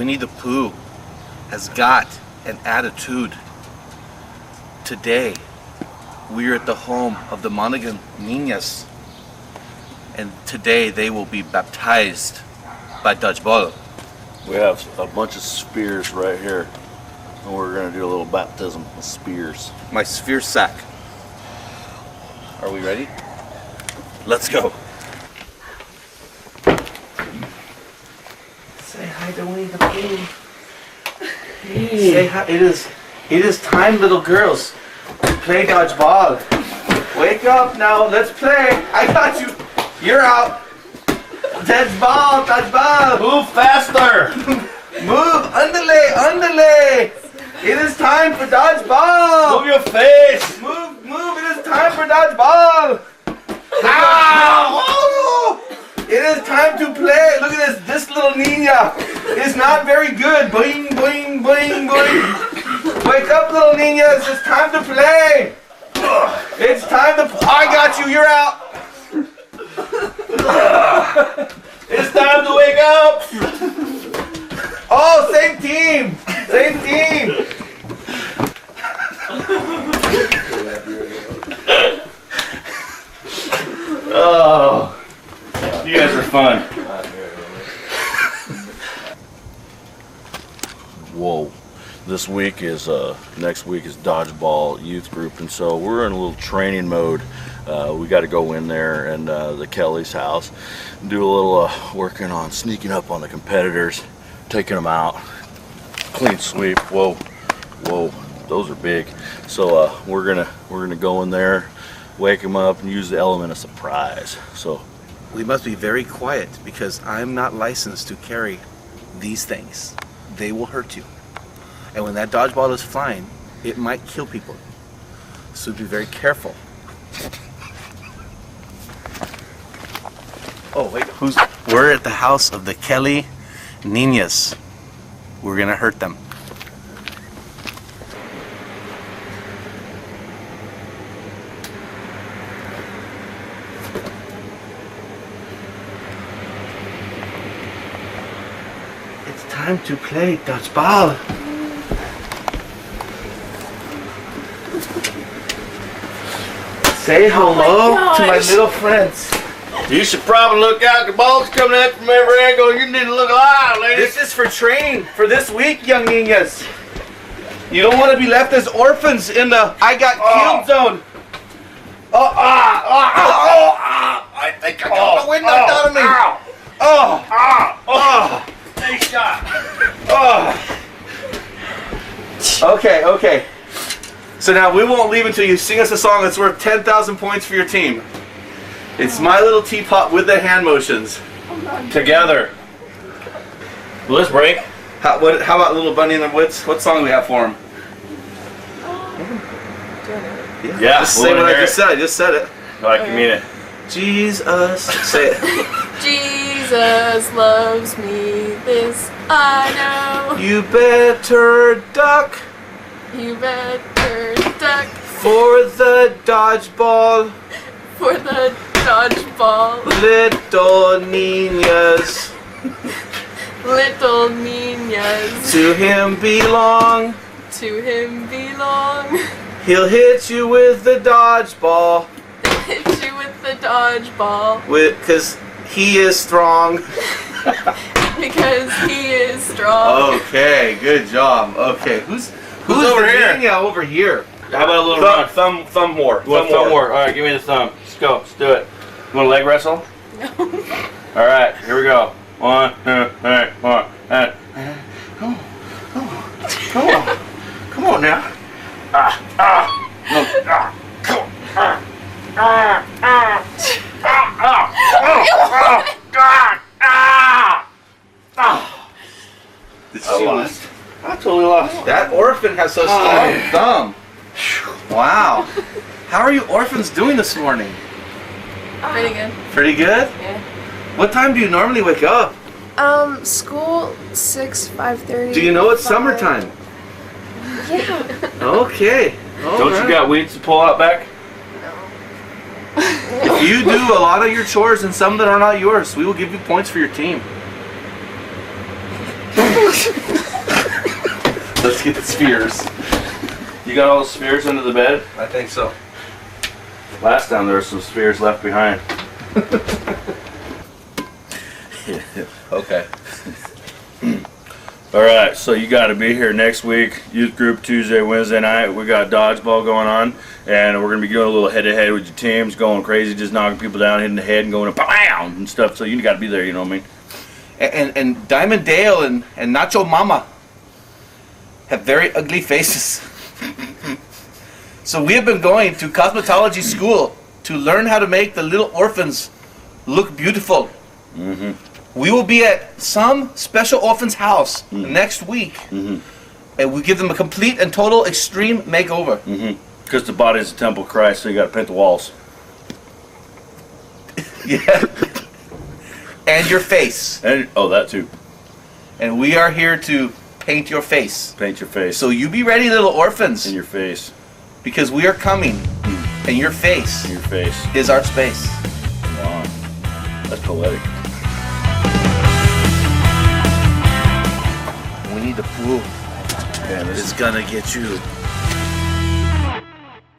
Winnie the Pooh has got an attitude. Today, we are at the home of the Monaghan Niñas, and today they will be baptized by dodgeball. We have a bunch of spears right here, and we're going to do a little baptism with spears. My sphere sack. Are we ready? Let's go. Say hi to Winnie the Pooh. Hey. Say hi. It is time, little girls, to play dodgeball. Wake up now. Let's play. I got you. You're out. Dodgeball, dodgeball. Move faster! Move. Underlay. It is time for dodgeball. Move your face! Move. It is time for dodgeball. Ow! It is time to play. Look at this. This little niña is not very good. Boing, boing, boing, boing. Wake up, little niñas. It's time to play. It's time to. I got you. You're out. It's time to wake up! Oh, same team. Same team. Oh, you guys are fun. Whoa. This week is, next week is Dodgeball Youth Group, and so we're in a little training mode. We got to go in there and the Kelly's house and do a little working on sneaking up on the competitors, taking them out. Clean sweep. Whoa, those are big. So we're gonna go in there, wake them up, and use the element of surprise. So We must be very quiet because I'm not licensed to carry these things. They will hurt you. And when that dodgeball is flying, it might kill people. So be very careful. Oh wait, we're at the house of the Kelly Niñas. We're gonna hurt them. It's time to play dodgeball. Say hello to my little friends. you should probably look out. The ball's coming at from every angle. You need to look alive, ladies. This is for training for this week, young niñas. You don't want to be left as orphans in the I got killed zone. I think I got the wind knocked out of me. Nice shot. Okay. So now we won't leave until you sing us a song that's worth 10,000 points for your team. It's My Little Teapot with the hand motions. Together. Will this break? How about Little Bunny in the Woods? What song do we have for him? Yeah, Just say what I just said. I just said it. Like you mean it. Jesus. Say it. Jesus loves me, this I know. You better duck You better duck for the dodgeball, for the dodgeball. little niñas. Little niñas, To him belong. to him belong. He'll hit you with the dodgeball, Hit you with the dodgeball cause he is strong. because he is strong. Okay, good job. Okay, who's over the here? niña over here? How about a little run? Thumb more. Thumb more. All right, give me the thumb. Let's go. Let's do it. You want to leg wrestle? No. All right, here we go. 1, 2, 3, 4. Come on now. I totally lost. That orphan has so strong thumb. Wow. How are you orphans doing this morning? Pretty good. Pretty good? Yeah. What time do you normally wake up? School 5:30. Do you know it's summertime? Yeah. Okay. Don't you got weeds to pull out back? If you do a lot of your chores and some that are not yours, we will give you points for your team. Let's get the spheres. You got all the spheres under the bed? I think so. Last time there were some spheres left behind. Okay. All right, so you got to be here next week. Youth group Tuesday, Wednesday night. We got dodgeball going on, and we're gonna be going a little head-to-head with your teams, going crazy, just knocking people down, hitting the head, and going pow and stuff. So you got to be there. You know what I mean? And Diamond Dale and Nacho Mama have very ugly faces. So we have been going to cosmetology school to learn how to make the little orphans look beautiful. Mm-hmm. We will be at some special orphan's house next week, and we give them a complete and total extreme makeover. Because the body is the temple of Christ, so you got to paint the walls. Yeah. And your face. And that too. And we are here to paint your face. Paint your face. So you be ready, little orphans, in your face. because we are coming, and your face In your face. is our space. Wow. That's poetic. We need the pool. Man, this It's gonna get you